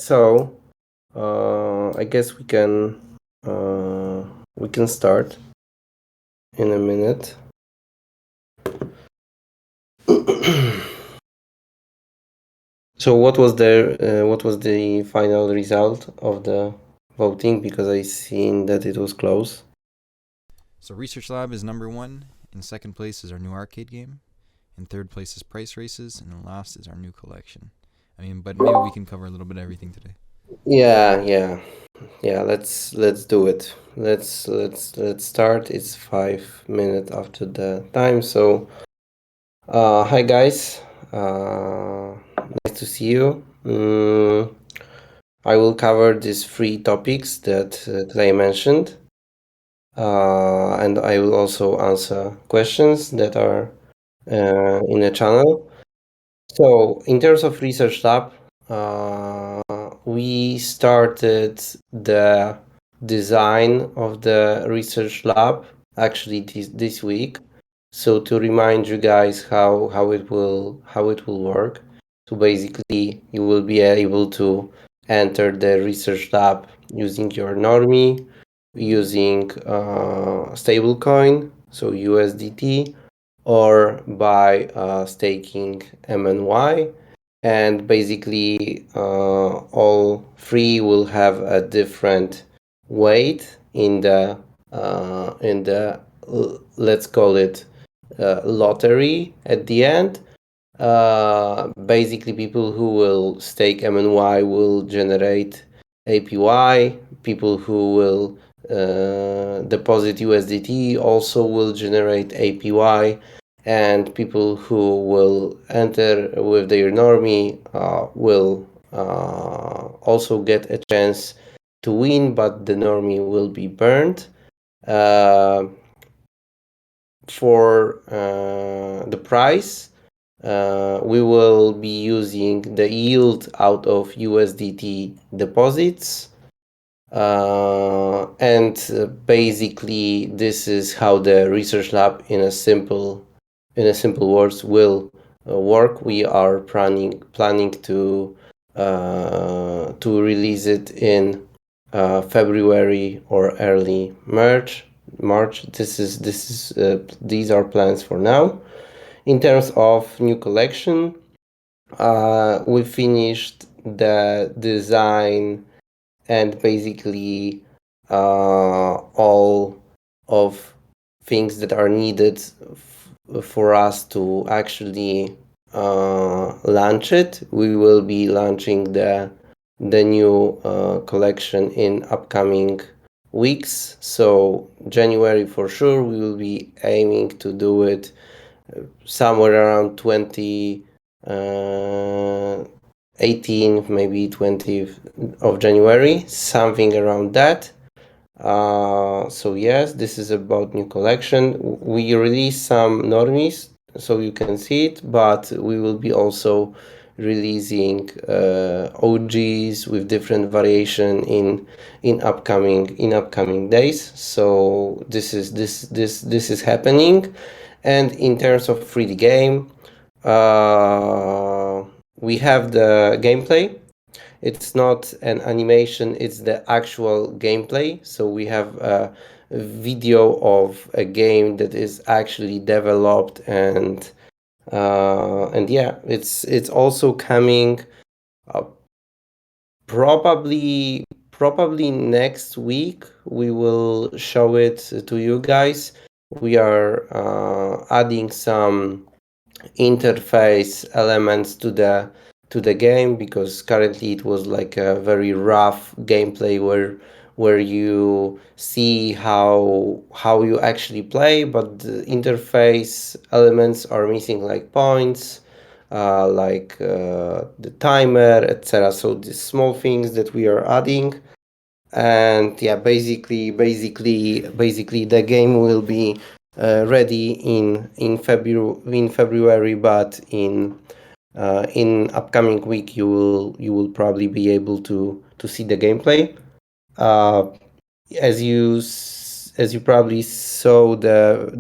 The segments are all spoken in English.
So I guess we can start in a minute. So what was the final result of the voting? Because I seen that it was close. So Research Lab is number 1. In second place is our new arcade game. In third place is Price Races, and in last is our new collection. But maybe we can cover a little bit of everything today. Yeah. Let's do it. Let's start. It's 5 minutes after the time. So, hi guys. Nice to see you. I will cover these 3 topics that Clay mentioned, and I will also answer questions that are in the channel. So, in terms of Research Lab, we started the design of the Research Lab actually this week. So to remind you guys how it will work. So basically, you will be able to enter the Research Lab using your normie, using stablecoin, so USDT, or by staking MNY, and basically all 3 will have a different weight in the let's call it lottery at the end. Basically, people who will stake MNY will generate APY. People who will deposit USDT also will generate APY, and people who will enter with their normie will also get a chance to win, but the normie will be burned. For the price, we will be using the yield out of USDT deposits. And basically, this is how the Research Lab in a simple words will work. We are planning to release it in February or early March. These are plans for now. In terms of new collection, we finished the design and basically all of things that are needed for us to actually launch it. We will be launching the new collection in upcoming weeks. So January for sure, we will be aiming to do it somewhere around 18th, maybe 20th of January, something around that. So yes, this is about new collection. We release some normies, so you can see it, but we will be also releasing OGs with different variation in upcoming days. So this is happening. And in terms of 3D game, we have the gameplay. It's not an animation, it's the actual gameplay. So we have a video of a game that is actually developed, and yeah, it's also coming probably next week. We will show it to you guys. We are adding some interface elements to the game, because currently it was like a very rough gameplay where you see how you actually play, but the interface elements are missing, like points, the timer, etc. So the small things that we are adding. And yeah, basically the game will be ready in February, but in upcoming week you will probably be able to see the gameplay. As you probably saw the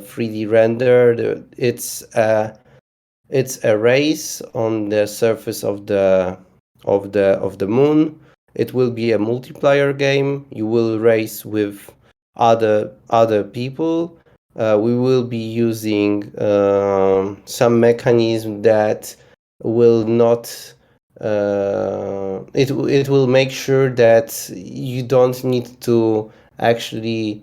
3D render, it's a race on the surface of the of the moon. It will be a multiplayer game. You will race with other people. We will be using some mechanism that will not. It will make sure that you don't need to actually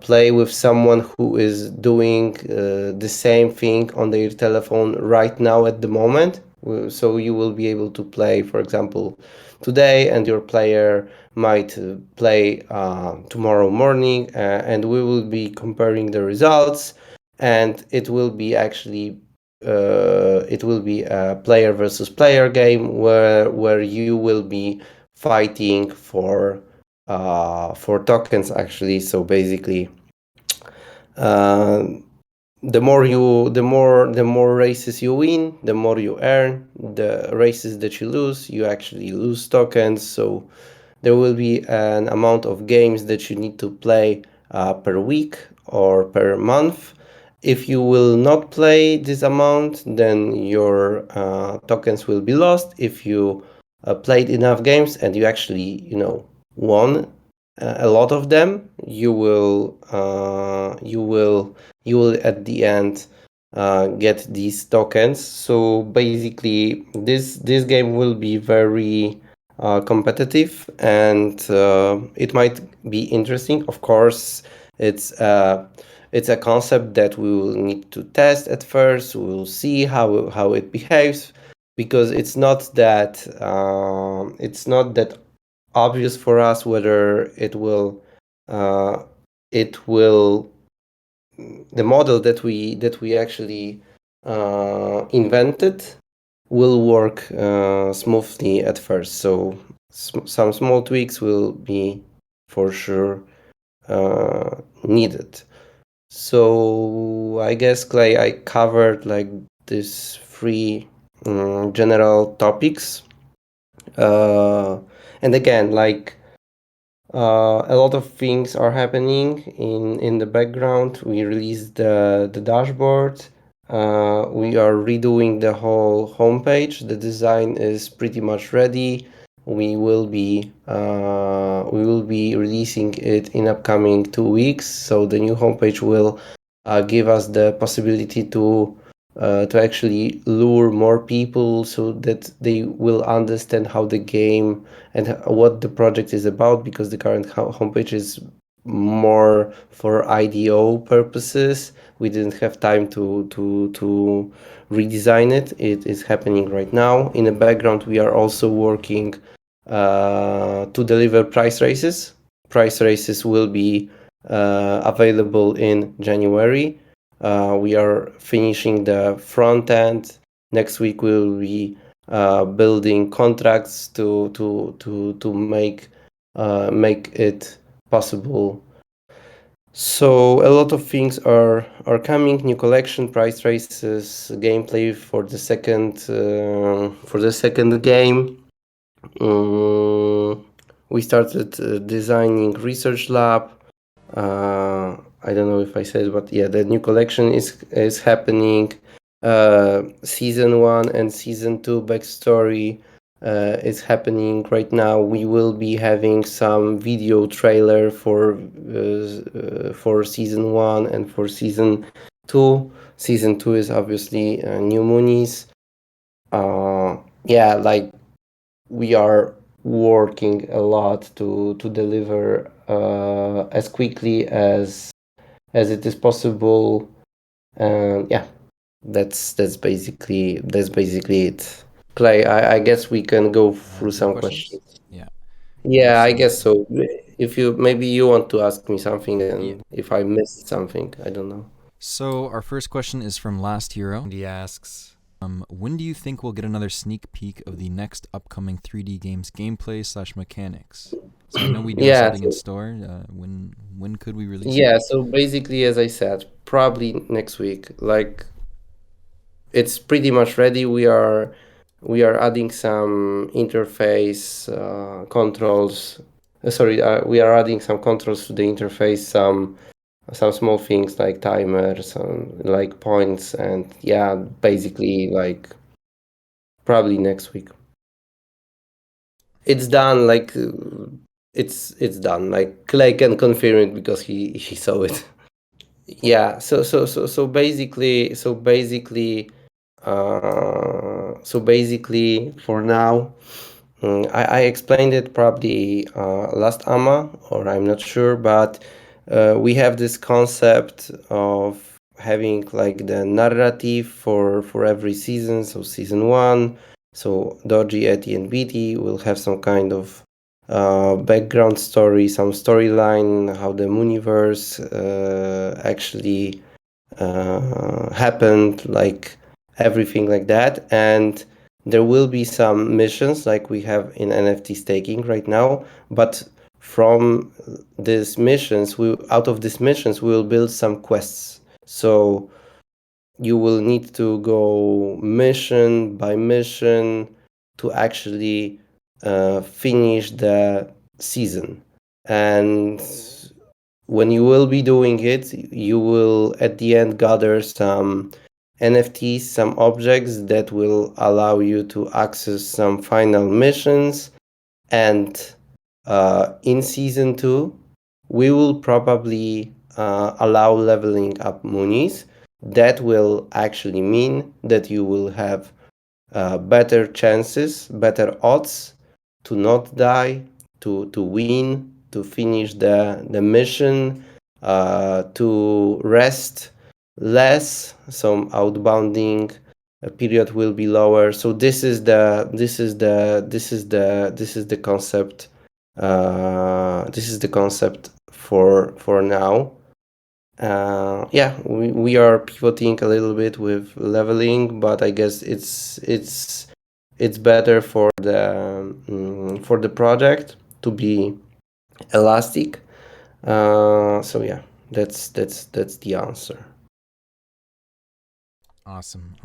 play with someone who is doing the same thing on their telephone right now at the moment. So you will be able to play, for example, today, and your player might play tomorrow morning, and we will be comparing the results, and it will be a player versus player game where you will be fighting for tokens actually. So basically, uh, the more races you win, the more you earn. The races that you lose, you actually lose tokens. So there will be an amount of games that you need to play per week or per month. If you will not play this amount, then your tokens will be lost. If you played enough games and you actually, won a lot of them, you will at the end get these tokens. So basically, this game will be very competitive, and it might be interesting. Of course, it's it's a concept that we will need to test at first. We will see how it behaves, because it's not that obvious for us whether uh, it will the model that we actually invented will work smoothly at first. So some small tweaks will be for sure needed. So I guess, Clay, I covered like these three general topics. And again, like a lot of things are happening in the background. We released the dashboard. We are redoing the whole homepage. The design is pretty much ready. We will be releasing it in upcoming 2 weeks. So the new homepage will give us the possibility to actually lure more people, so that they will understand how the game and what the project is about, because the current homepage is more for IDO purposes. We didn't have time to redesign it. It is happening right now. In the background, we are also working to deliver price races. Price races will be available in January. We are finishing the front end. Next week we'll be building contracts to make it possible. So a lot of things are coming. New collection, price races, gameplay for the second game. We started designing research lab. I don't know if I said, but yeah, the new collection is happening. Season 1 and Season 2 backstory is happening right now. We will be having some video trailer for Season 1 and for Season 2. Season 2 is obviously new Moonies. Yeah, like we are working a lot to deliver as quickly as it is possible. Yeah, that's basically it. Clay, I guess we can go through No some questions? questions. Yeah. Yeah, I guess So so. If you want to ask me something, yeah. and if I missed something, I don't know. So our first question is from Last Hero, and he asks, when do you think we'll get another sneak peek of the next upcoming 3D games gameplay / mechanics? So I know we do have Yeah, something in store. When could we release it? yeah. So basically, as I said, probably next week. Like, it's pretty much ready. We are adding some interface controls. Sorry, we are adding some controls to the interface. Some small things like timers, like points, and yeah, basically like probably next week. It's done. Like it's done. Like Clay can confirm it because he saw it. Yeah. So basically, for now, I explained it probably last AMA, or I'm not sure, but we have this concept of having like the narrative for every season. So season one, so Doji, Eti, and BT will have some kind of background story, some storyline, how the Mooniverse actually happened, like everything like that. And there will be some missions like we have in NFT staking right now, but from these missions, out of these missions we will build some quests. So you will need to go mission by mission to actually finish the season. And when you will be doing it, you will at the end gather some NFTs, some objects that will allow you to access some final missions. And in season 2, we will probably allow leveling up Moonies. That will actually mean that you will have better chances, better odds to not die, to win, to finish the mission, to rest less. Some outbounding period will be lower. So this is the concept. This is the concept for now. Yeah, we are pivoting a little bit with leveling, but I guess it's better for the project to be elastic. So yeah, that's the answer. Awesome.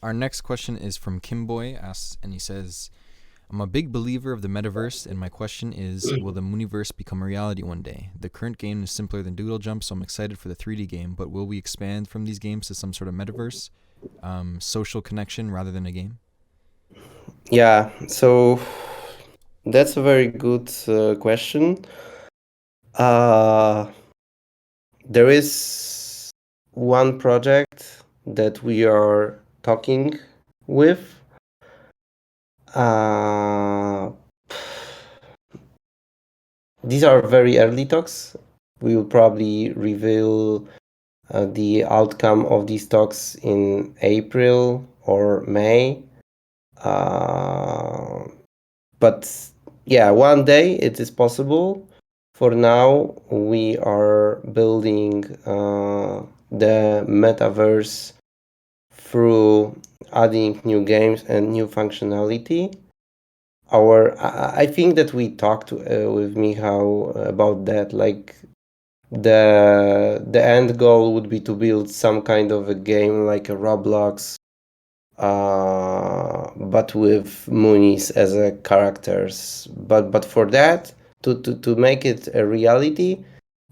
Our next question is from Kimboy, and he says, I'm a big believer of the metaverse, and my question is, will the Mooniverse become a reality one day? The current game is simpler than Doodle Jump, so I'm excited for the 3D game, but will we expand from these games to some sort of metaverse, social connection rather than a game? Yeah, so that's a very good question. There is one project that we are talking with. These are very early talks. We will probably reveal the outcome of these talks in April or May. But yeah, one day it is possible. For now, we are building the metaverse through adding new games and new functionality. I think that we talked with Michał about that. Like the end goal would be to build some kind of a game like a Roblox, but with Moonies as a characters. But for that, to make it a reality,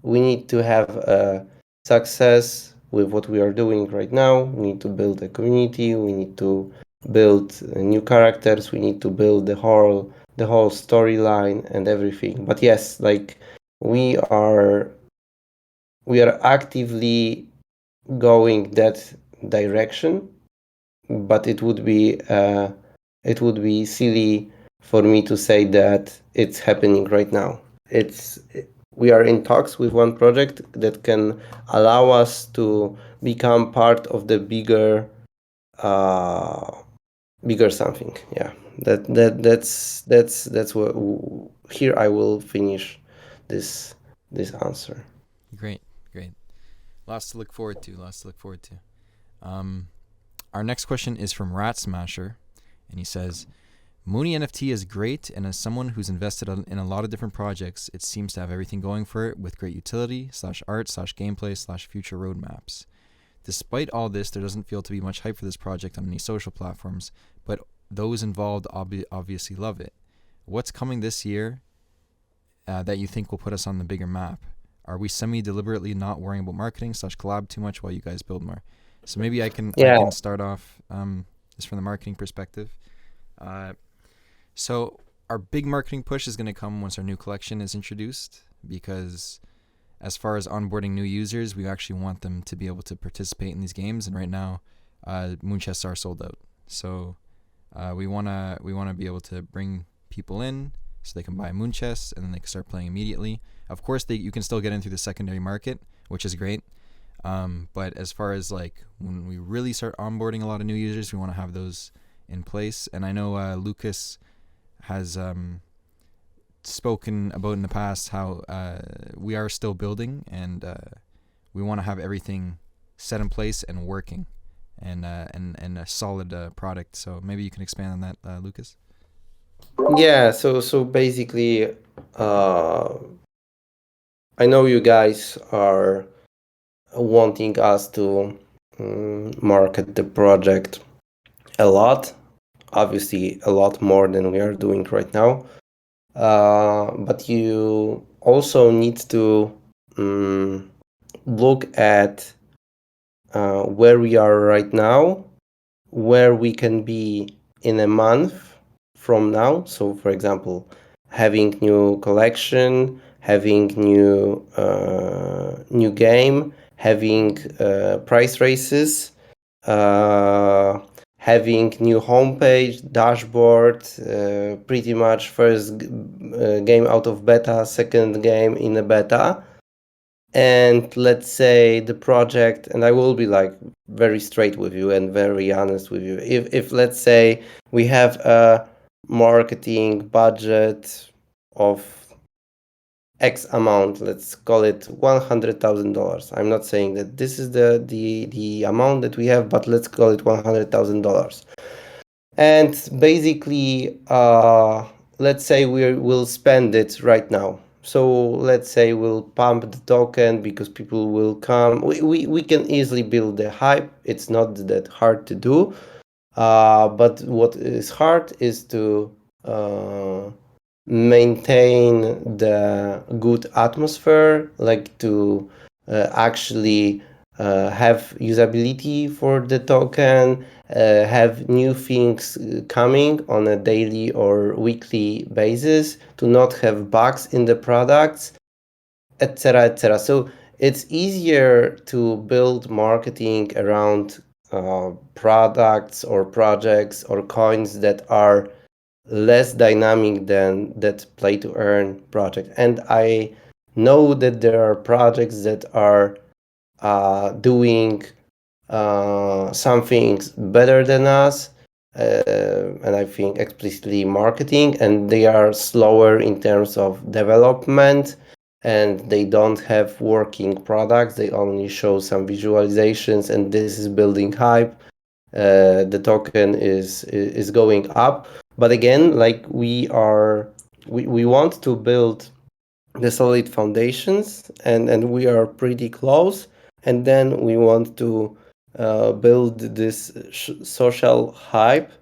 we need to have a success with what we are doing right now. We need to build a community. We need to build new characters. We need to build the whole storyline and everything. But yes, like we are actively going that direction, but it would be silly for me to say that it's happening right now. We are in talks with one project that can allow us to become part of the bigger something. Yeah, that's what. Here I will finish this answer. Great. Lots to look forward to. Our next question is from Rat Smasher, and he says, MoonieNFT is great, and as someone who's invested in a lot of different projects, it seems to have everything going for it with great utility, /art, /gameplay, /future roadmaps. Despite all this, there doesn't feel to be much hype for this project on any social platforms, but those involved obviously love it. What's coming this year that you think will put us on the bigger map? Are we semi-deliberately not worrying about marketing /collab too much while you guys build more? So maybe I can start off just from the marketing perspective. So our big marketing push is going to come once our new collection is introduced, because as far as onboarding new users, we actually want them to be able to participate in these games. And right now, moon chests are sold out. So we wanna be able to bring people in so they can buy moon chests and then they can start playing immediately. Of course, you can still get in through the secondary market, which is great. But as far as like when we really start onboarding a lot of new users, we want to have those in place. And I know Lucas has spoken about in the past how we are still building, and we want to have everything set in place and working, and a solid product. So maybe you can expand on that, Lucas. Yeah, so basically, I know you guys are wanting us to market the project a lot, obviously a lot more than we are doing right now. But you also need to look at where we are right now, where we can be in a month from now. So, for example, having new collection, having new game, having price races, having new homepage, dashboard, pretty much first game out of beta, second game in a beta. And let's say the project, and I will be like very straight with you and very honest with you. If let's say we have a marketing budget of X amount, let's call it $100,000. I'm not saying that this is the amount that we have, but let's call it $100,000. And basically, let's say we'll spend it right now. So let's say we'll pump the token because people will come. We can easily build the hype. It's not that hard to do. But what is hard is to maintain the good atmosphere, like to actually have usability for the token, have new things coming on a daily or weekly basis, to not have bugs in the products, etc., etc. So it's easier to build marketing around products or projects or coins that are less dynamic than that play to earn project. And I know that there are projects that are doing some things better than us, and I think explicitly marketing, and they are slower in terms of development, and they don't have working products. They only show some visualizations, and this is building hype. The token is going up, but again, like we want to build the solid foundations, and we are pretty close, and then we want to build this social hype,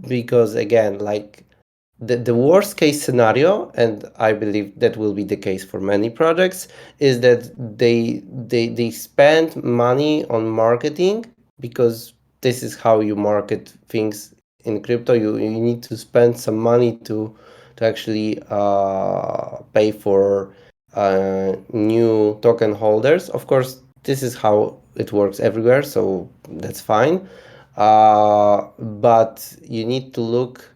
because again, like the worst case scenario, and I believe that will be the case for many projects, is that they spend money on marketing, because this is how you market things in crypto. You need to spend some money to actually pay for new token holders. Of course, this is how it works everywhere, so that's fine. But you need to look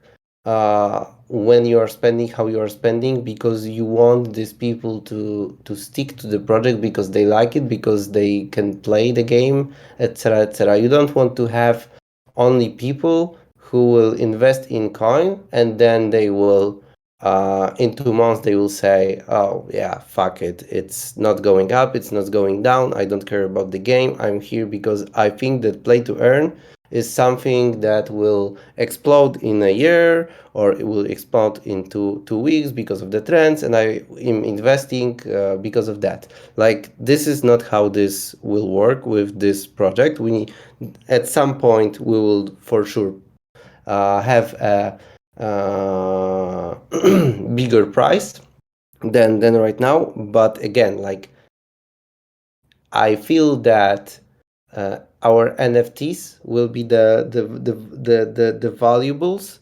when you are spending, how you are spending, because you want these people to stick to the project because they like it, because they can play the game, etc., etc. You don't want to have only people who will invest in coin and then they will in 2 months they will say, oh yeah, fuck it, it's not going up, it's not going down, I don't care about the game, I'm here because I think that play to earn is something that will explode in a year, or it will explode in 2 weeks because of the trends, and I am investing because of that. Like, this is not how this will work with this project. At some point we will for sure have a bigger price than right now. But again, like, I feel that our NFTs will be the valuables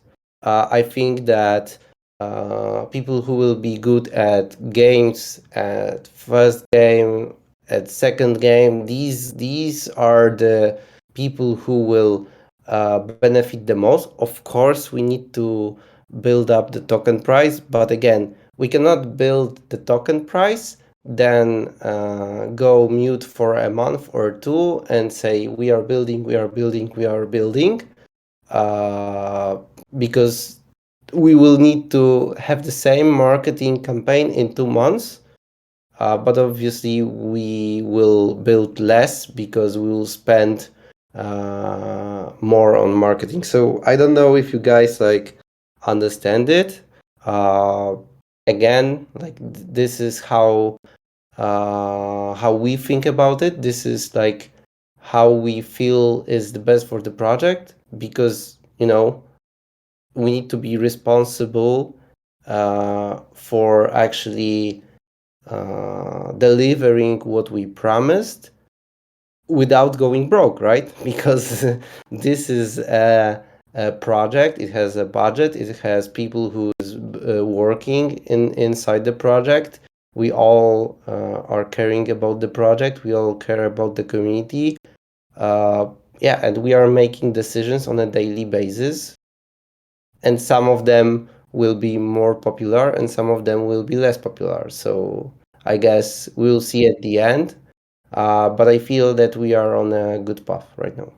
I think that people who will be good at games, at first game, at second game, these are the people who will benefit the most. Of course, we need to build up the token price, but again, we cannot build the token price, then go mute for a month or two and say we are building, because we will need to have the same marketing campaign in 2 months. But obviously we will build less because we will spend more on marketing. So I don't know if you guys understand it. Again, this is how we think about it. This is how we feel is the best for the project, because we need to be responsible for actually delivering what we promised without going broke, right? Because this is a project. It has a budget. It has people who's working inside the project. We all are caring about the project. We all care about the community. And we are making decisions on a daily basis. And some of them will be more popular and some of them will be less popular. So I guess we'll see at the end. But I feel that we are on a good path right now.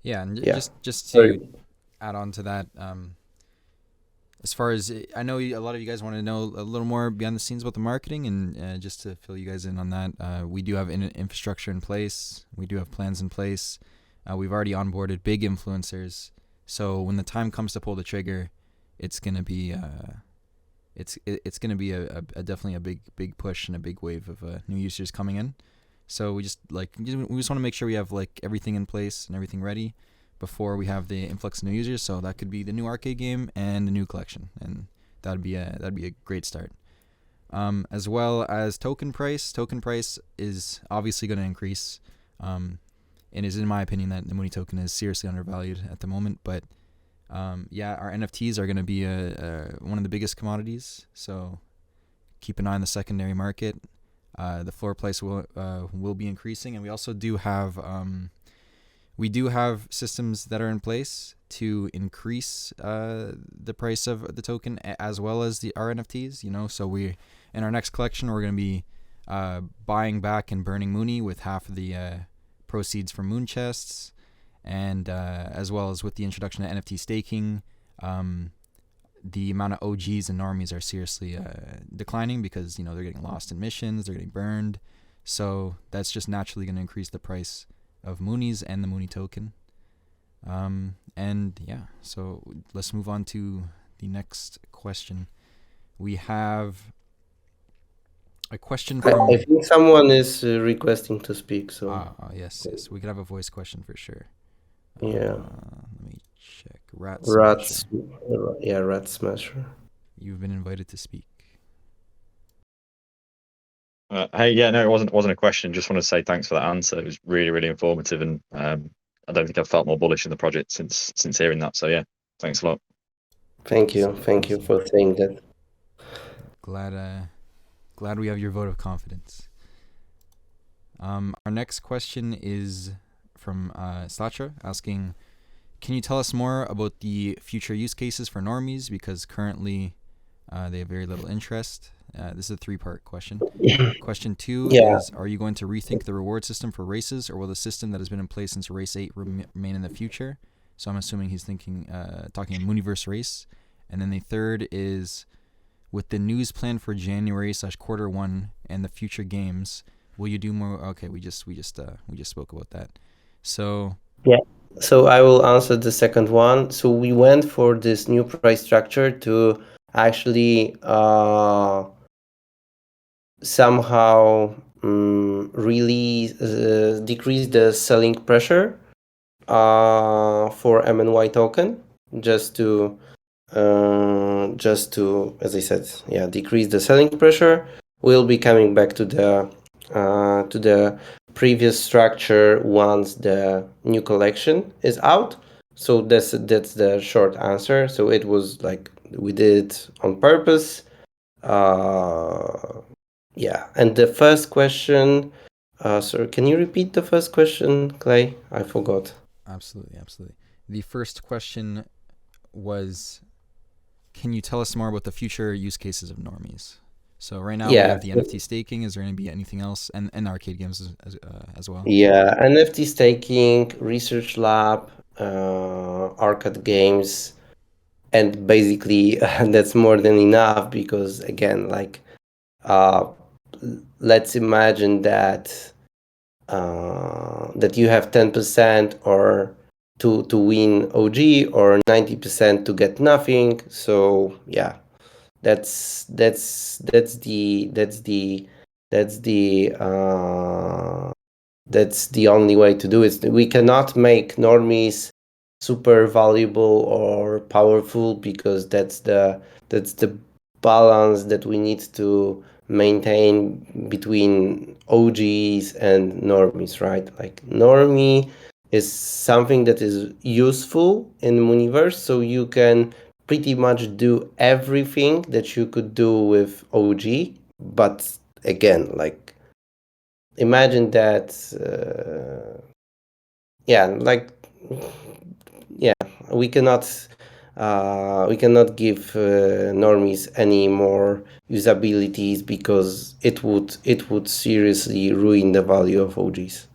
Yeah, and Yeah. just Sorry. to add on to that, as far as I know, a lot of you guys want to know a little more behind the scenes about the marketing, and just to fill you guys in on that, we do have infrastructure in place. We do have plans in place. We've already onboarded big influencers. So when the time comes to pull the trigger, it's gonna be it's gonna be a definitely a big push and a big wave of new users coming in. So we just want to make sure we have everything in place and everything ready before we have the influx of new users. So that could be the new arcade game and the new collection, and that'd be a great start. As well as token price. Token price is obviously going to increase. It is in my opinion that the Mooney token is seriously undervalued at the moment, but our NFTs are going to be one of the biggest commodities. So keep an eye on the secondary market. The floor price will be increasing, and we also do have systems that are in place to increase the price of the token as well as our NFTs. So we in our next collection we're going to be buying back and burning Mooney with half of the proceeds from Moon chests, and as well as with the introduction of NFT staking, the amount of OGs and normies are seriously declining because they're getting lost in missions, they're getting burned. So that's just naturally going to increase the price of Moonies and the Mooney token. So let's move on to the next question. We have a question from... I think someone is requesting to speak. So yes, we could have a voice question for sure. Yeah. Let me check. Rat Smasher. You've been invited to speak. Hey, no, it wasn't a question. Just want to say thanks for that answer. It was really, really informative, and I don't think I've felt more bullish in the project since hearing that. So yeah, thanks a lot. Thank you for saying that. Glad we have your vote of confidence. Our next question is from Slatra, asking, can you tell us more about the future use cases for normies, because currently they have very little interest? This is a 3-part question. Question 2 is, are you going to rethink the reward system for races, or will the system that has been in place since race 8 remain in the future? So I'm assuming he's talking Mooniverse race. And then the third is, with the news plan for January/Q1 and the future games, will you do more? Okay, we just spoke about that. So So I will answer the second one. So we went for this new price structure to actually somehow really decrease the selling pressure for MNY token, just to as I said, decrease the selling pressure. We'll be coming back to the previous structure once the new collection is out. So that's the short answer. So it was like we did it on purpose. Yeah. And the first question, sorry, can you repeat the first question, Clay? I forgot. Absolutely, absolutely. The first question was, can you tell us more about the future use cases of normies? So right now we Yeah. have the NFT staking. Is there going to be anything else, and arcade games as well? Yeah, NFT staking, research lab, arcade games, and basically that's more than enough because again, like, uh, let's imagine that you have 10% or to win OG or 90% to get nothing. So yeah, that's the that's the only way to do it. We cannot make normies super valuable or powerful because that's the balance that we need to maintain between OGs and normies, right? Like normie is something that is useful in Mooniverse, so you can pretty much do everything that you could do with OG, but again, like imagine that yeah, like yeah, we cannot give normies any more usabilities because it would seriously ruin the value of OGs.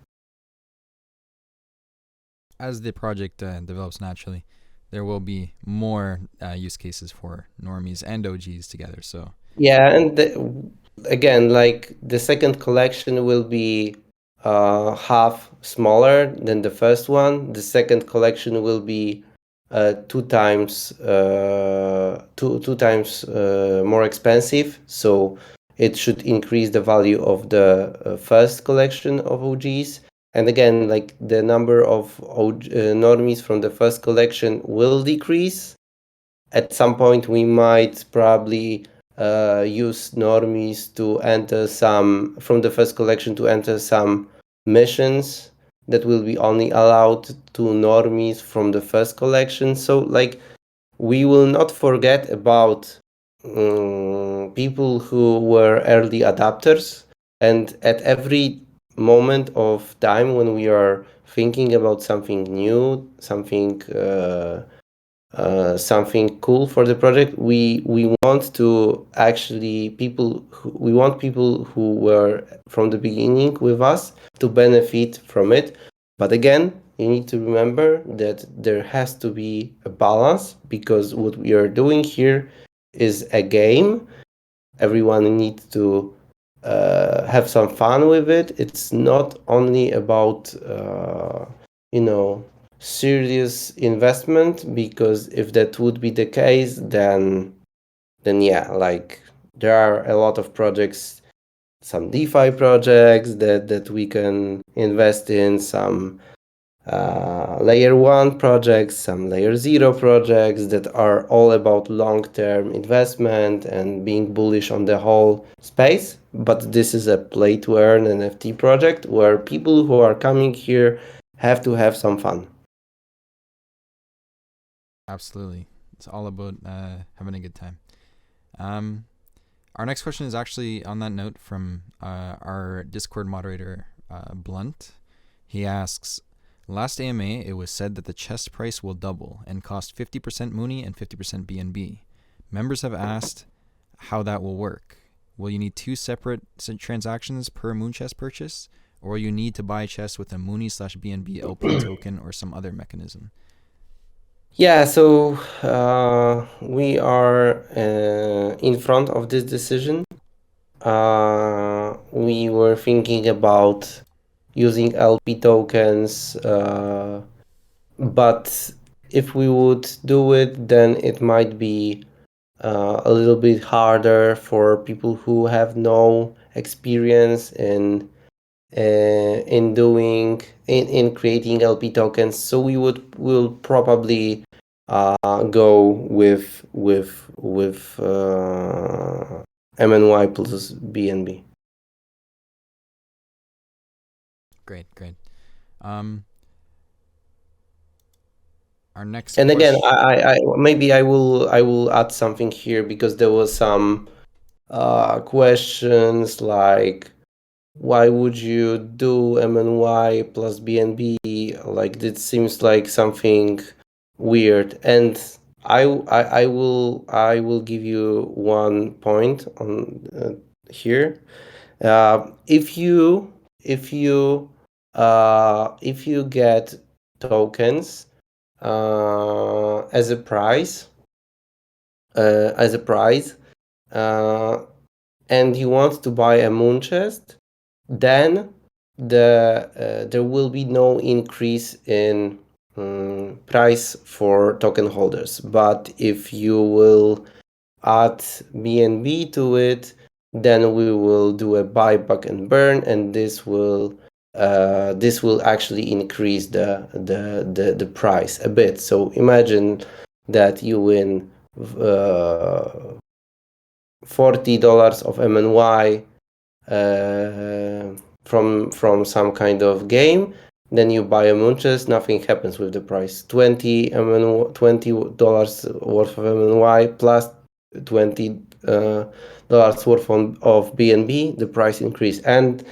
As the project develops naturally, there will be more use cases for normies and OGs together. So Yeah, and again, like the second collection will be half smaller than the first one. The second collection will be two times more expensive. So it should increase the value of the first collection of OGs. And again, like the number of normies from the first collection will decrease. At some point, we might probably use normies to enter some from the first collection to enter some missions that will be only allowed to normies from the first collection. So, like, we will not forget about people who were early adapters, and at every moment of time when we are thinking about something new, something cool for the project, we want to actually we want people who were from the beginning with us to benefit from it. But again, you need to remember that there has to be a balance because what we are doing here is a game. Everyone needs to have some fun with it. It's not only about you know serious investment, because if that would be the case, then yeah, like there are a lot of projects, some DeFi projects that we can invest in, some layer 1 projects, some layer 0 projects that are all about long-term investment and being bullish on the whole space. But this is a play to earn NFT project where people who are coming here have to have some fun. absolutely, it's all about having a good time. Our next question is actually on that note from our Discord moderator, Blunt. He asks, last AMA, it was said that the chest price will double and cost 50% Moonie and 50% BNB. Members have asked how that will work. Will you need two separate transactions per Moon chest purchase, or will you need to buy chest with a Moonie/BNB LP token or some other mechanism? Yeah, so we are in front of this decision. We were thinking about using LP tokens, but if we would do it, then it might be a little bit harder for people who have no experience in creating LP tokens. So will probably go with MNY plus BNB. Great. Our next And again, question. I maybe I will add something here, because there was some questions like, why would you do MNY plus BNB? Like, this seems like something weird. And I will give you one point on here. If you get tokens as a prize, uh, and you want to buy a moon chest, then there will be no increase in price for token holders. But if you will add BNB to it, then we will do a buyback and burn, and this will actually increase the price a bit. So imagine that you win $40 of MNY from some kind of game. Then you buy a moon chest, nothing happens with the price. $20 worth of MNY plus $20 worth of BNB, the price increase. And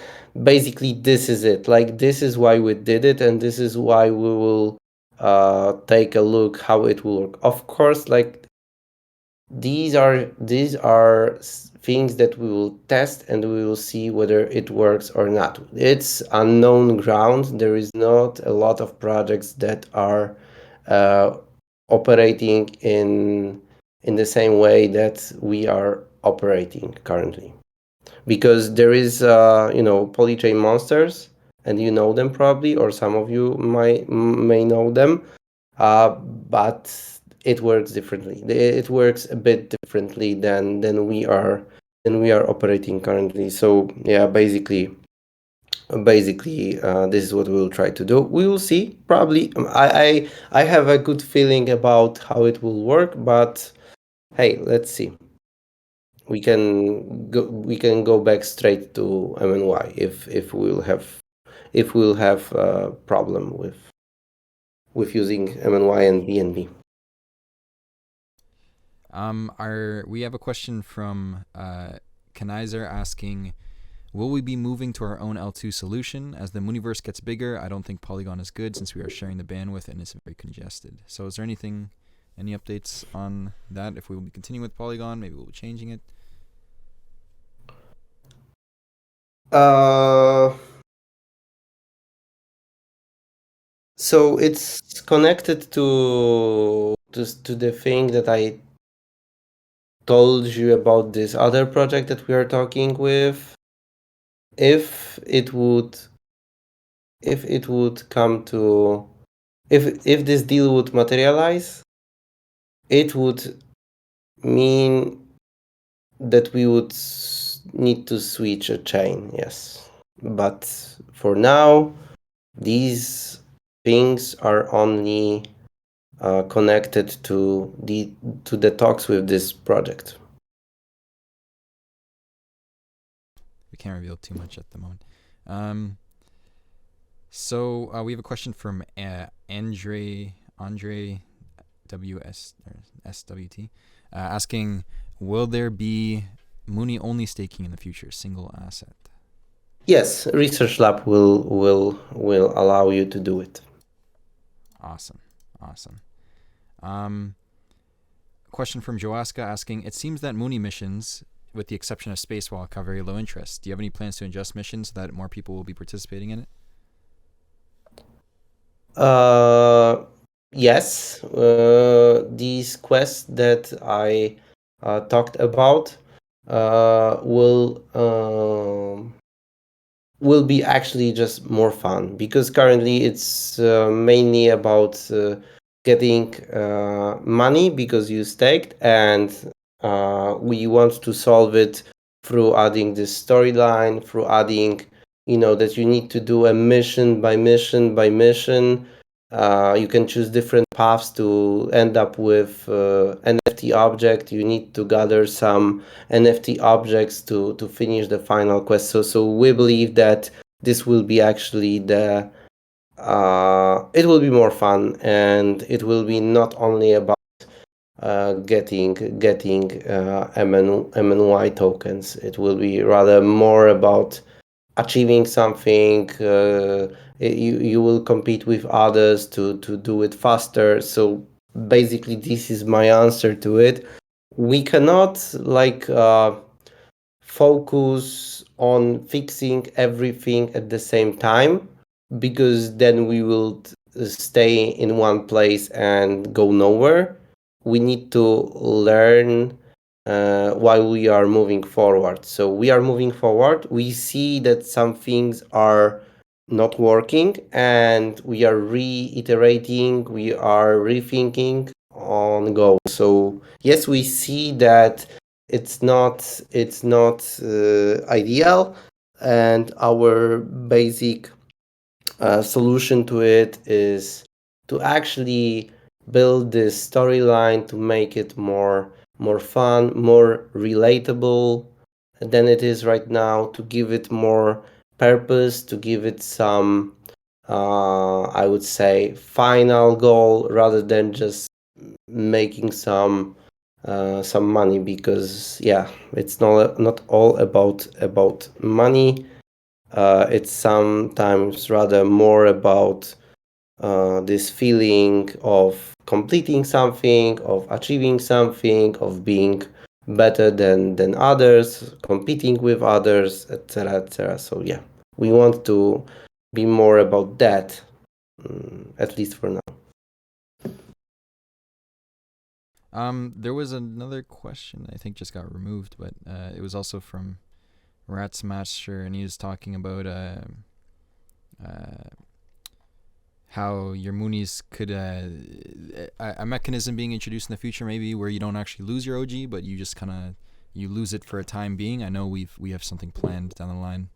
basically this is it. Like, this is why we did it, and this is why we will take a look how it will work. Of course, like, these are things that we will test, and we will see whether it works or not. It's unknown ground. There is not a lot of projects that are operating in the same way that we are operating currently, because there is polychain monsters, and you know them probably, or some of you may know them, but it works differently. It works a bit differently than we are operating currently. So yeah, basically, this is what we will try to do. We will see. Probably, I have a good feeling about how it will work, but hey, let's see. We can go back straight to MNY if we'll have a problem with using MNY and BNB. We have a question from Kanizer asking, will we be moving to our own L2 solution? As the Mooniverse gets bigger, I don't think Polygon is good since we are sharing the bandwidth and it's very congested. So is there any updates on that? If we will be continuing with Polygon, maybe we'll be changing it? So it's connected to the thing that I told you about this other project that we are talking with. If it would come to, if this deal would materialize, it would mean that we would need to switch a chain, yes. But for now, these things are only connected to the talks with this project. We can't reveal too much at the moment. So we have a question from Andre SWT asking, will there be Mooney only staking in the future, single asset? Yes, Research Lab will allow you to do it. Awesome. Question from Joaska asking, it seems that Mooney missions, with the exception of Spacewalk, have very low interest. Do you have any plans to adjust missions so that more people will be participating in it? Yes. These quests that I talked about will be actually just more fun, because currently it's mainly about getting money because you staked, and we want to solve it through adding this storyline, through adding, that you need to do a mission by mission by mission. You can choose different paths to end up with NFT object. You need to gather some NFT objects to finish the final quest. So we believe that this will be actually the it will be more fun, and it will be not only about getting MNY tokens. It will be rather more about achieving something. You will compete with others to do it faster. So basically, this is my answer to it. We cannot focus on fixing everything at the same time, because then we will stay in one place and go nowhere. We need to learn while we are moving forward. So we are moving forward. We see that some things are not working, and we are reiterating, we are rethinking on go. So yes, we see that it's not ideal, and our basic solution to it is to actually build this storyline to make it more fun, more relatable than it is right now, to give it more purpose, to give it some I would say final goal, rather than just making some money. Because yeah, it's not all about money. It's sometimes rather more about this feeling of completing something, of achieving something, of being better than others, competing with others, etc., etc. So yeah, we want to be more about that, at least for now. There was another question I think just got removed, but it was also from Ratsmaster, and he was talking about how your Moonies could a mechanism being introduced in the future, maybe where you don't actually lose your OG, but you just kind of you lose it for a time being. I know we have something planned down the line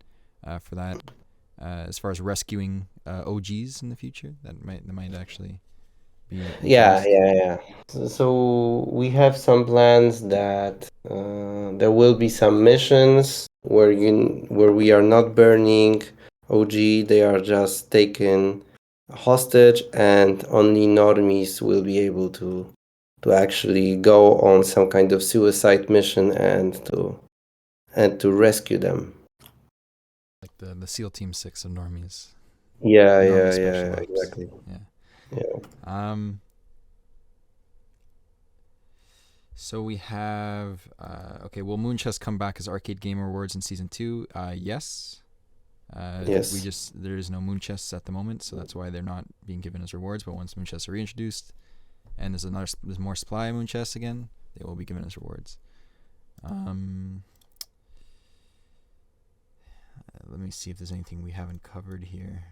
for that, as far as rescuing OGs in the future. That might actually be Yeah, introduced. so we have some plans that there will be some missions where we are not burning OG. They are just taken hostage, and only normies will be able to actually go on some kind of suicide mission and to rescue them. Like the SEAL Team 6 of normies. Yeah, Normie special ops. exactly. Yeah. So we have okay. Will Moonchest come back as Arcade Game Awards in season 2? Yes. Yes. There is no Moonchests at the moment, so that's why they're not being given as rewards. But once Moonchests are reintroduced, and there's more supply of Moonchests again, they will be given as rewards. Let me see if there's anything we haven't covered here.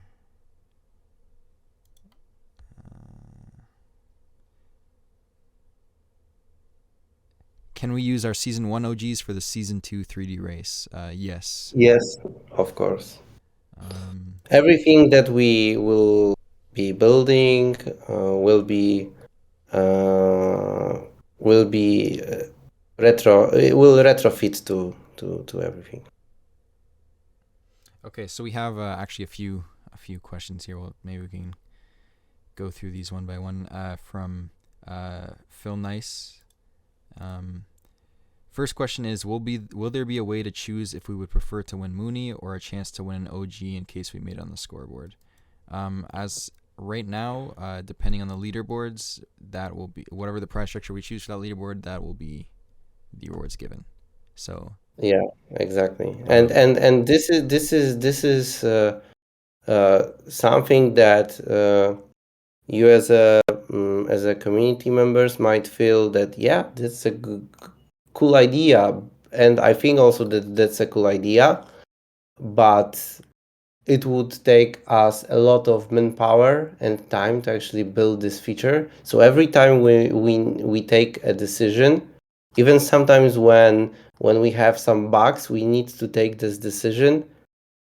Can we use our season 1 OGs for the season 2 3D race? Yes. Yes, of course. Everything that we will be building will be it will retrofit to everything. Okay, so we have actually a few questions here. Well, maybe we can go through these one by one. From Phil Nice. First question is: Will there be a way to choose if we would prefer to win Mooney or a chance to win an OG in case we made it on the scoreboard? As right now, depending on the leaderboards, that will be whatever the prize structure we choose for that leaderboard. That will be the rewards given. So yeah, exactly. And this is something that you as a community members might feel that yeah, that's a cool idea, and I think also that that's a cool idea, but it would take us a lot of manpower and time to actually build this feature. So every time we take a decision, even sometimes when we have some bugs, we need to take this decision.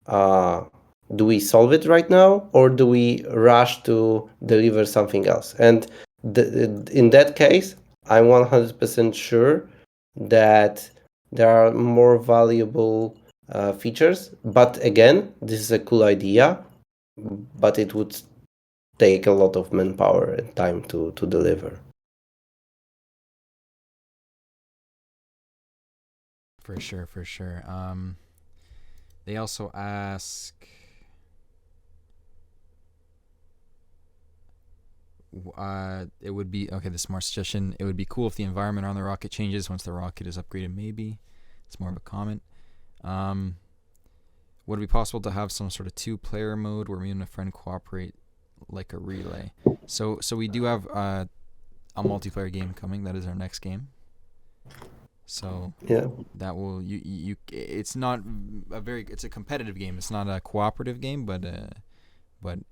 Do we solve it right now, or do we rush to deliver something else? And in that case, I'm 100% sure that there are more valuable features. But again, this is a cool idea, but it would take a lot of manpower and time to deliver. For sure, for sure. They also ask, it would be okay. The smart suggestion: it would be cool if the environment on the rocket changes once the rocket is upgraded. Maybe it's more of a comment. Would it be possible to have some sort of 2-player mode where me and a friend cooperate like a relay? So we do have a multiplayer game coming. That is our next game. So Yeah, that will you it's not it's a competitive game. It's not a cooperative game, but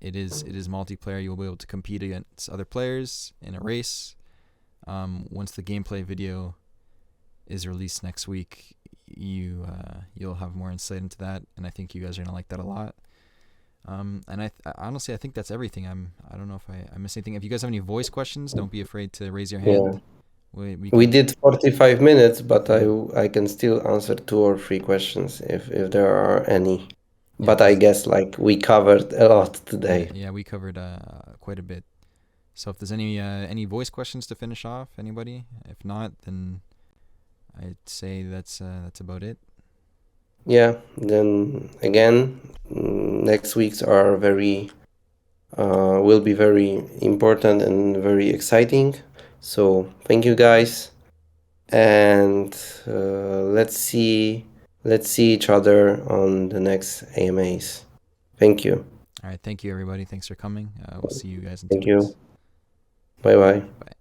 it is multiplayer. You'll be able to compete against other players in a race. Once the gameplay video is released next week, you'll have more insight into that, and I think you guys are gonna like that a lot. And I honestly, I think that's everything. I don't know if I missed anything. If you guys have any voice questions, don't be afraid to raise your hand. yeah. We did 45 minutes, but I can still answer 2 or 3 questions if there are any. Yeah, But I guess like we covered a lot today. yeah, we covered quite a bit. So if there's any voice questions to finish off, anybody? If not, then I'd say that's about it. Yeah, then again, next weeks are will be very important and very exciting. So thank you guys, and let's see each other on the next AMAs. Thank you. All right, thank you everybody. Thanks for coming. We'll see you guys in 2 Thank weeks. you. Bye bye. Bye.